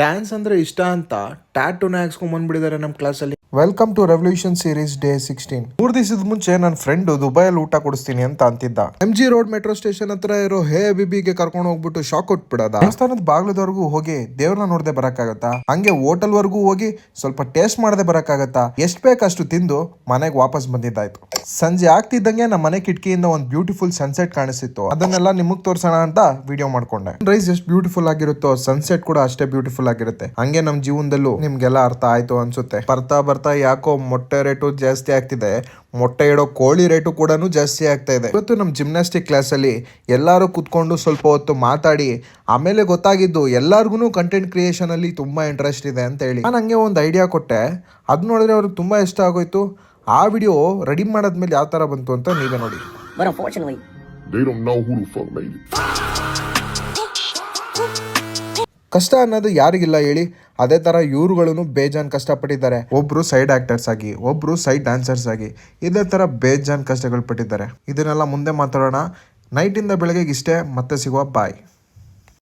Dance ಅಂದ್ರೆ ಇಷ್ಟ ಅಂತ ಟ್ಯಾಟೂನ ಹಾಕ್ಸ್ಕೊಂಡ್ ಬಂದ್ಬಿಟ್ಟಿದ್ದಾರೆ ನಮ್ಮ ಕ್ಲಾಸಲ್ಲಿ. Welcome to revolution series day 16. 3 ದಿವಸದ ಮುಂಚೆ ನನ್ನ ಫ್ರೆಂಡ್ ದುಬೈಯಲ್ಲಿ ಊಟ ಕೊಡಿಸ್ತೀನಿ ಅಂತ ಅಂತಿದ್ದ. MG ರೋಡ್ ಮೆಟ್ರೋ ಸ್ಟೇಷನ್ ಹತ್ರ ಇರೋ ಹೇ ಬಿಬಿಗೆ ಕರ್ಕೊಂಡು ಹೋಗ್ಬಿಟ್ಟು ಶಾಕ್ ಕೊಟ್ಬಿಡದ. ದೇವಸ್ಥಾನದ ಬಾಗ್ಲದವರೆಗೂ ಹೋಗಿ ದೇವ್ರನ್ನ ನೋಡದೆ ಬರಕ್ಕಾಗತ್ತಾ? ಹಂಗೆ ಹೋಟೆಲ್ ವರ್ಗೂ ಹೋಗಿ ಸ್ವಲ್ಪ ಟೇಸ್ಟ್ ಮಾಡದೆ ಬರಕ್ಕಾಗತ್ತಾ? ಎಷ್ಟ್ ಬೇಕಷ್ಟು ತಿಂದು ಮನೆಗೆ ವಾಪಸ್ ಬಂದಿದ್ದಾಯ್ತು. ಸಂಜೆ ಆಗ್ತಿದ್ದಂಗೆ ನಮ್ಮ ಮನೆ ಕಿಟಕಿಯಿಂದ ಒಂದು ಬ್ಯೂಟಿಫುಲ್ ಸನ್ಸೆಟ್ ಕಾಣಿಸ್ತಿತ್ತು. ಅದನ್ನೆಲ್ಲ ನಿಮಗ್ ತೋರ್ಸೋಣ ಅಂತ ವಿಡಿಯೋ ಮಾಡ್ಕೊಂಡೆ. ರೈಸ್ ಎಷ್ಟು ಬ್ಯೂಟಿಫುಲ್ ಆಗಿರುತ್ತೋ ಸನ್ಸೆಟ್ ಕೂಡ ಅಷ್ಟೇ ಬ್ಯೂಟಿಫುಲ್ ಆಗಿರುತ್ತೆ. ಹಂಗೆ ನಮ್ ಜೀವನದಲ್ಲೂ ನಿಮ್ಗೆಲ್ಲ ಅರ್ಥ ಆಯ್ತು ಅನ್ಸುತ್ತೆ. ಬರ್ತಾ ಬರ್ತಾ ಯಾಕೋ ಮೊಟ್ಟೆ ರೇಟು ಜಾಸ್ತಿ ಆಗ್ತಿದೆ, ಮೊಟ್ಟೆ ಇಡೋ ಕೋಳಿ ರೇಟು ಕೂಡ ಜಾಸ್ತಿ ಆಗ್ತಾ ಇದೆ. ಇವತ್ತು ನಮ್ಮ ಜಿಮ್ನಾಸ್ಟಿಕ್ ಕ್ಲಾಸ್ ಅಲ್ಲಿ ಎಲ್ಲರೂ ಕುತ್ಕೊಂಡು ಸ್ವಲ್ಪ ಹೊತ್ತು ಮಾತಾಡಿ ಆಮೇಲೆ ಗೊತ್ತಾಗಿದ್ದು ಎಲ್ಲಾರ್ಗು ಕಂಟೆಂಟ್ ಕ್ರಿಯೇಷನ್ ಅಲ್ಲಿ ತುಂಬಾ ಇಂಟ್ರೆಸ್ಟ್ ಇದೆ ಅಂತ ಹೇಳಿ. ನಾನು ಹಂಗೆ ಒಂದು ಐಡಿಯಾ ಕೊಟ್ಟೆ. ಅದ್ ನೋಡಿದ್ರೆ ಅವ್ರಿಗೆ ತುಂಬಾ ಇಷ್ಟ ಆಗೋಯ್ತು. ಆ ವಿಡಿಯೋ ರೆಡಿ ಮಾಡಾದ್ಮೇಲೆ ಯಾವ ತರ ಬಂತು ಅಂತ ನೀವೇ ನೋಡಿ. ಕಷ್ಟ ಅನ್ನೋದು ಯಾರಿಗಿಲ್ಲ ಹೇಳಿ. ಅದೇ ತರ ಇವ್ರುಗಳನ್ನು ಬೇಜಾನ್ ಕಷ್ಟಪಟ್ಟಿದ್ದಾರೆ. ಒಬ್ರು ಸೈಡ್ ಆಕ್ಟರ್ಸ್ ಆಗಿ, ಒಬ್ರು ಸೈಡ್ ಡ್ಯಾನ್ಸರ್ಸ್ ಆಗಿ, ಇದೇ ತರ ಬೇಜಾನ್ ಕಷ್ಟಗಳು ಪಟ್ಟಿದ್ದಾರೆ. ಇದನ್ನೆಲ್ಲ ಮುಂದೆ ಮಾತಾಡೋಣ. ನೈಟಿಂದ ಬೆಳಗ್ಗೆಗೆ ಇಷ್ಟೇ. ಮತ್ತೆ ಸಿಗುವ. ಬಾಯ್.